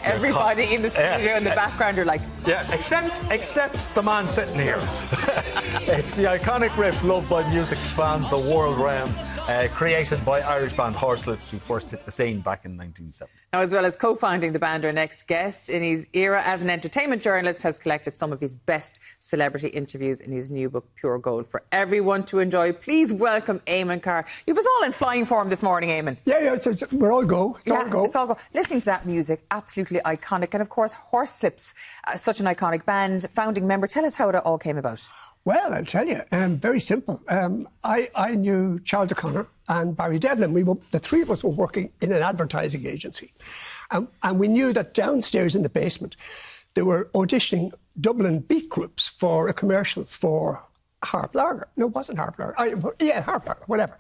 Everybody in the studio in the background are like... Yeah, except the man sitting here. It's the iconic riff loved by music fans the world round, created by Irish band Horslips, who first hit the scene back in 1970. Now, as well as co-founding the band, our next guest in his era as an entertainment journalist has collected some of his best celebrity interviews in his new book, Pure Gold, for everyone to enjoy. Please welcome Eamon Carr. You was all in flying form this morning, Eamon. Yeah, we're all go. It's all go. Listening to that music, absolutely iconic. And, of course, Horslips, such an iconic band, founding member. Tell us how it all came about. Well, I'll tell you, very simple. I knew Charles O'Connor and Barry Devlin. The three of us were working in an advertising agency. And we knew that downstairs in the basement, they were auditioning Dublin beat groups for a commercial for Harp Lager. No, it wasn't Harp Lager. Harp Lager, whatever.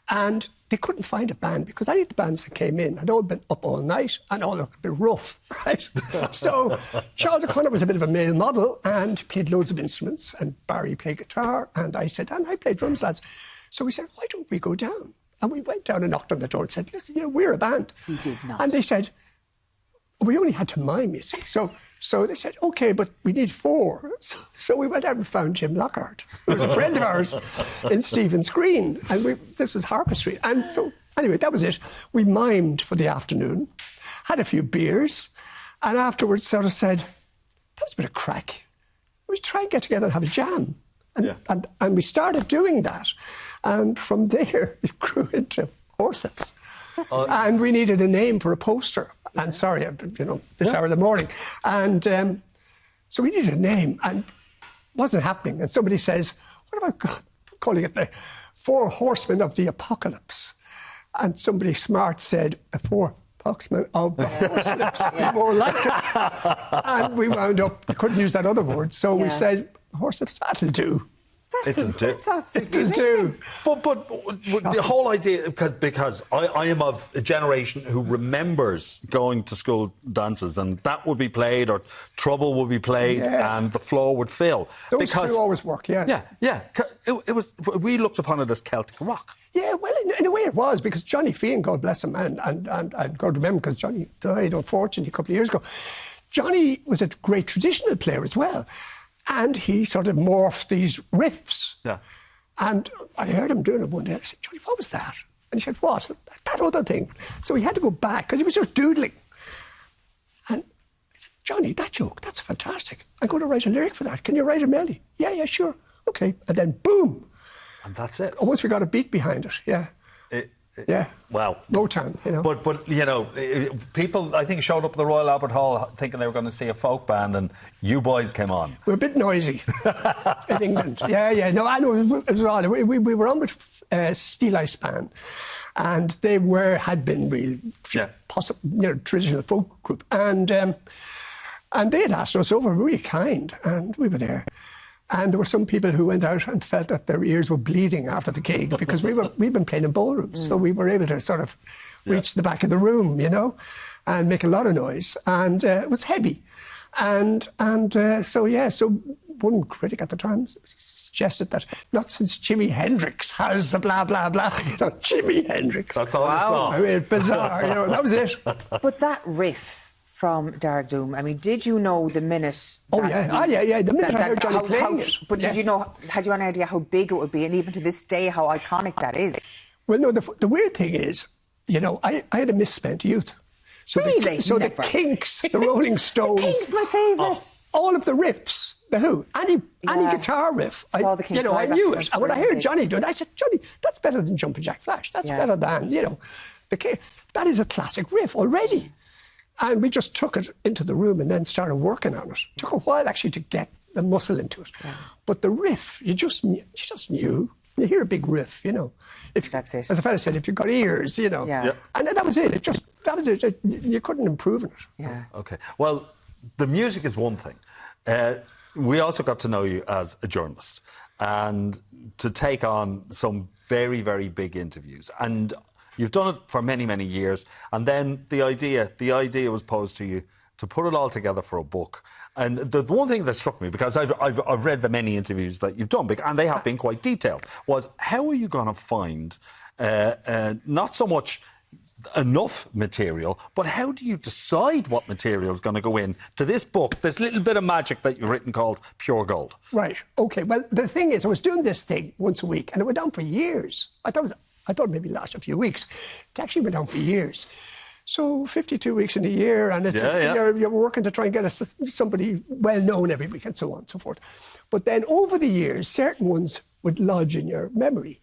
And they couldn't find a band because any of the bands that came in had all been up all night and all looked a bit rough, right? So Charles O'Connor was a bit of a male model and played loads of instruments, and Barry played guitar, and I said, and I play drums, lads. So we said, why don't we go down? And we went down and knocked on the door and said, listen, we're a band. We did not. And they said, we only had to mime, you see. So they said, OK, but we need four. So we went out and found Jim Lockhart, who was a friend of ours in Stephen's Green. And this was Harper Street. And so, anyway, that was it. We mimed for the afternoon, had a few beers, and afterwards sort of said, that was a bit of crack. We try and get together and have a jam. And we started doing that. And from there, it grew into Horslips. And we needed a name for a poster. And sorry, this hour of the morning. And so we needed a name, and it wasn't happening. And somebody says, what about calling it the Four Horsemen of the Apocalypse? And somebody smart said, the Four Horsemen of the Horslips. More like it. And we wound up, we couldn't use that other word, so we said, Horslips, that'll do. That's absolutely It'll do. But the whole idea, because I am of a generation who remembers going to school dances, and that would be played, or Trouble would be played, and the floor would fill. Those two always work, Yeah. It was. We looked upon it as Celtic rock. Yeah, well, in a way it was, because Johnny Fionn, God bless him, and God remember, because Johnny died, unfortunately, a couple of years ago. Johnny was a great traditional player as well. And he sort of morphed these riffs. Yeah. And I heard him doing it one day. I said, Johnny, what was that? And he said, what? That other thing. So he had to go back, because he was just doodling. And I said, Johnny, that joke, that's fantastic. I'm going to write a lyric for that. Can you write a melody? Yeah, sure. OK. And then boom. And that's it. Once we got a beat behind it, yeah. Yeah. Wow. Motown, But people, I think, showed up at the Royal Albert Hall thinking they were going to see a folk band, and you boys came on. We're a bit noisy in England. Yeah. No, I know, it was odd. We were on with Steel Ice Band, and they had been real, traditional folk group. And they had asked us over, really kind, and we were there. And there were some people who went out and felt that their ears were bleeding after the gig, because we'd been playing in ballrooms, so we were able to sort of reach the back of the room, and make a lot of noise. And it was heavy. So one critic at the time suggested that not since Jimi Hendrix has the blah, blah, blah. Jimi Hendrix. That's all I saw. I mean, bizarre, that was it. But that riff from Dark Doom, I mean, did you know the minute... The minute I heard Johnny playing it. But did you know, had you any idea how big it would be, and even to this day, how iconic that is? Well, no, the weird thing is, I had a misspent youth. So really? The Kinks, the Rolling Stones... The Kinks, my favourite. All of the riffs, the Who, any guitar riff, I knew it. And when I heard Johnny do it, I said, Johnny, that's better than Jumpin' Jack Flash. That's better than, that is a classic riff already. And we just took it into the room and then started working on it. It took a while, actually, to get the muscle into it. Yeah. But the riff, you just knew. You hear a big riff, That's it. As the fella said, if you've got ears, Yeah. And that was it. That was it. You couldn't improve on it. Yeah. OK. Well, the music is one thing. We also got to know you as a journalist, and to take on some very, very big interviews. And you've done it for many, many years, and then the idea was posed to you to put it all together for a book. And the one thing that struck me, because I've read the many interviews that you've done, and they have been quite detailed, was how are you going to find not so much enough material, but how do you decide what material is going to go in to this book, this little bit of magic that you've written called Pure Gold? Right. Okay. Well, the thing is, I was doing this thing once a week, and it went on for years. I thought maybe last a few weeks. It actually went on for years. So 52 weeks in a year, and it's you're working to try and get somebody well known every week, and so on and so forth. But then over the years, certain ones would lodge in your memory,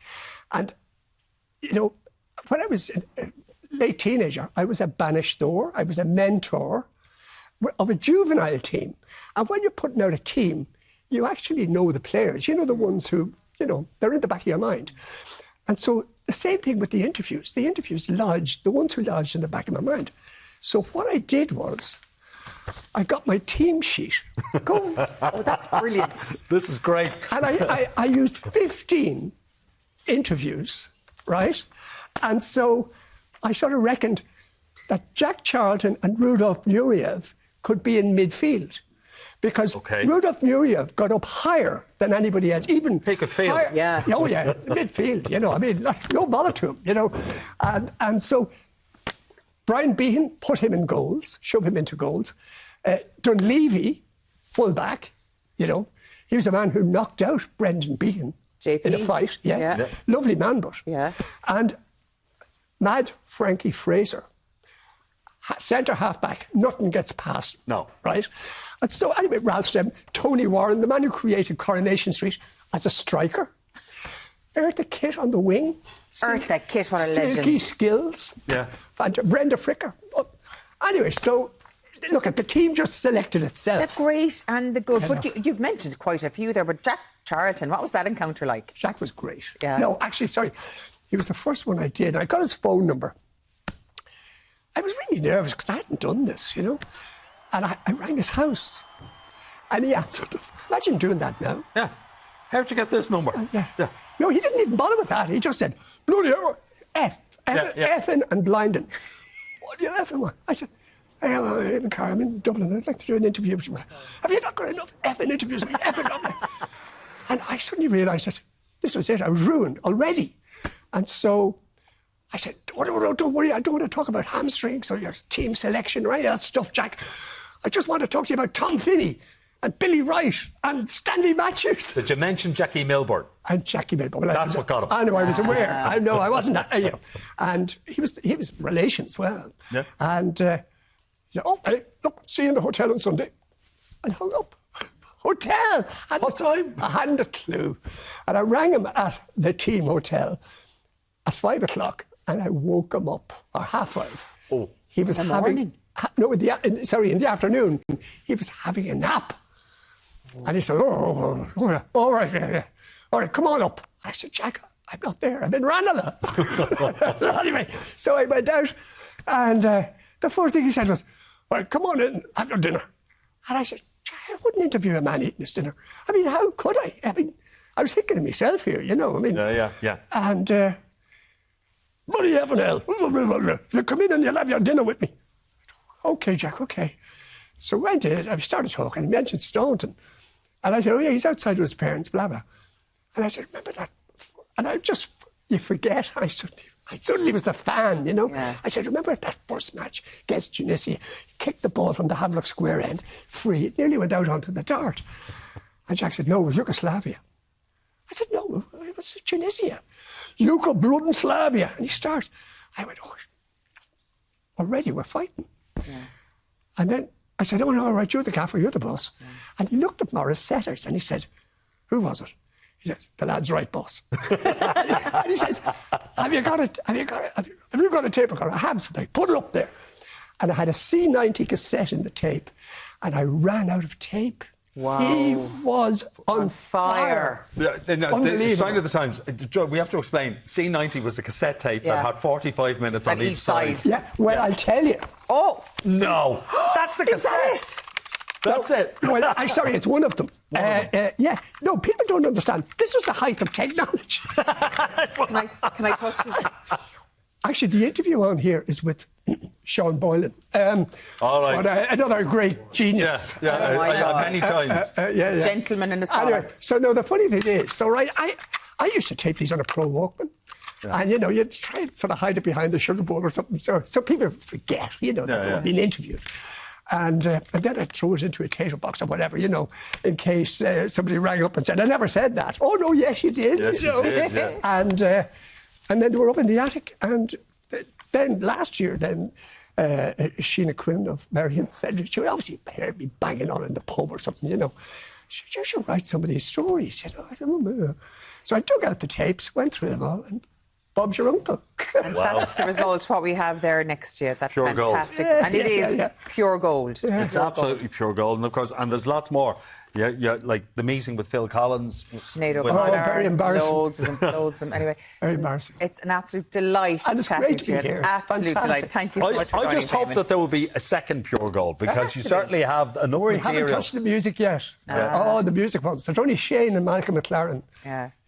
and you know, when I was a late teenager, I was a banistor, I was a mentor of a juvenile team. And when you're putting out a team, you actually know the players. You know the ones who, you know, they're in the back of your mind. And so the same thing with the interviews. The interviews lodged, the ones who lodged in the back of my mind. So what I did was, I got my team sheet. Oh, that's brilliant. This is great. And I used 15 interviews, right? And so I sort of reckoned that Jack Charlton and Rudolf Nureyev could be in midfield, because Rudolf Nureyev got up higher than anybody else. Even he could feel it. Yeah. Oh yeah, midfield. You know, I mean, no bother to him. You know, and so Brian Behan put him in goals, shove him into goals. Dunleavy, full back. You know, he was a man who knocked out Brendan Behan JP. in a fight. Yeah. Lovely man, but and Mad Frankie Fraser, centre half back, nothing gets past. No. Right? And so anyway, Ralph Stemm, Tony Warren, the man who created Coronation Street, as a striker. Eartha Kitt on the wing. Eartha Kitt, what a legend. Silky skills. Yeah. Brenda Fricker. Anyway, so look, at the team just selected itself. The great and the good. But you've mentioned quite a few there, but Jack Charlton, what was that encounter like? Jack was great. Yeah. No, actually, sorry. He was the first one I did. I got his phone number. I was really nervous because I hadn't done this, you know. And I rang his house. And he answered. Imagine doing that now. Yeah. How'd you get this number? No, he didn't even bother with that. He just said, bloody hell, effing and blinding. What do you effing want? I said, hey, I'm Eamon Carr. I'm in Dublin. I'd like to do an interview. Have you not got enough effing interviews with me? Effing on me? And I suddenly realised that this was it. I was ruined already. And so I said, don't worry, I don't want to talk about hamstrings or your team selection or any of that stuff, Jack. I just want to talk to you about Tom Finney and Billy Wright and Stanley Matthews. Did you mention Jackie Milburn? And Jackie Milburn. Well, that's what got him. I know, I was aware. I know, I wasn't that, you know. And he was relations well. Yeah. And he said, oh, hey, look, see you in the hotel on Sunday. And hung up. Hotel! What time? I hadn't a clue. And I rang him at the team hotel at 5 o'clock, and I woke him up, or 5:30. Oh. He was in the having... morning? No, in the afternoon. He was having a nap. And he said, all right, yeah. All right, come on up. I said, Jack, I'm not there. I'm in Ranelagh. So anyway, so I went out, and the first thing he said was, all right, come on in, have your dinner. And I said, I wouldn't interview a man eating his dinner. I mean, how could I? I mean, I was thinking of myself here, you know. I mean, yeah. And, bloody heaven hell, you come in and you'll have your dinner with me. Okay, Jack, okay. So I did. I started talking. He mentioned Staunton. And I said, oh, yeah, he's outside with his parents, blah, blah. And I said, remember that? And you forget. I suddenly was the fan, you know. Yeah. I said, remember that first match against Tunisia? He kicked the ball from the Havelock Square end, free. It nearly went out onto the dart. And Jack said, no, it was Yugoslavia. I said, no, it was Tunisia. Yugoslavia. And he started. I went, oh, already we're fighting. Yeah. And then I said, oh, no, all right, you're the gaffer, you're the boss. Yeah. And he looked at Morris Setters and he said, who was it? He said, the lad's right, boss. And he says, have you got a tape recorder? I have, so I put it up there. And I had a C90 cassette in the tape, and I ran out of tape. Wow. He was on fire. No, the sign of the times. Joe, we have to explain. C90 was a cassette tape that had 45 minutes on each side. Yeah, well, I'll tell you. Oh! No! That's the cassette! Is that it? That's it. Well, I'm sorry, it's one of them. Yeah. No, people don't understand. This was the height of technology. Can I touch this? Actually, the interview on here is with Sean Boylan. All right. Another great genius. Yeah, many times. Gentleman in the scholar. Anyway, so no, the funny thing is, I used to tape these on a Pro Walkman. And, you know, you'd try and sort of hide it behind the sugar bowl or something, so people forget, you know, that they were being interviewed. And then I'd throw it into a tater box or whatever, you know, in case somebody rang up and said, I never said that. Oh, no, yes, you did. Yes, you did, yeah. And then they were up in the attic. And then last year, Sheena Quinn of Marion said, she would obviously heard me banging on in the pub or something, you know. She said, you should write some of these stories. You know, I don't know. So I dug out the tapes, went through them all, and Bob's your uncle. And that's the result, what we have there next year. That pure fantastic. Gold. And it is pure gold. Yeah. It's absolutely pure gold. And of course, and there's lots more. Yeah, like the meeting with Phil Collins. Sinead Oh, very embarrassing. Loads of them. Anyway, Very embarrassing. It's an absolute delight. And it's great to be here. Absolute Fantastic. delight. Thank you so much for I just joining hope us, that there will be a second pure gold, because you certainly have enough We material. haven't touched the music yet. Oh, the music ones. There's only Shane and Malcolm McLaren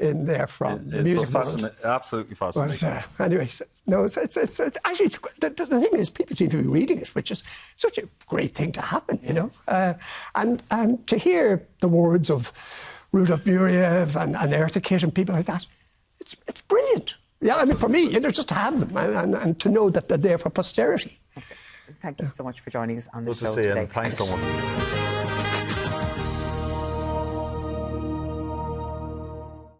in there from the music ones. Absolutely fascinating. But anyway, no, it's actually, the thing is, people seem to be reading it, which is such a great thing to happen, you know. And to hear the words of Rudolf Nureyev and Eartha Kitt and people like that, it's brilliant. Yeah, I mean, for me, you know, just to have them and to know that they're there for posterity. Okay. Thank you so much for joining us on the Good show to see today. you. Thanks so much.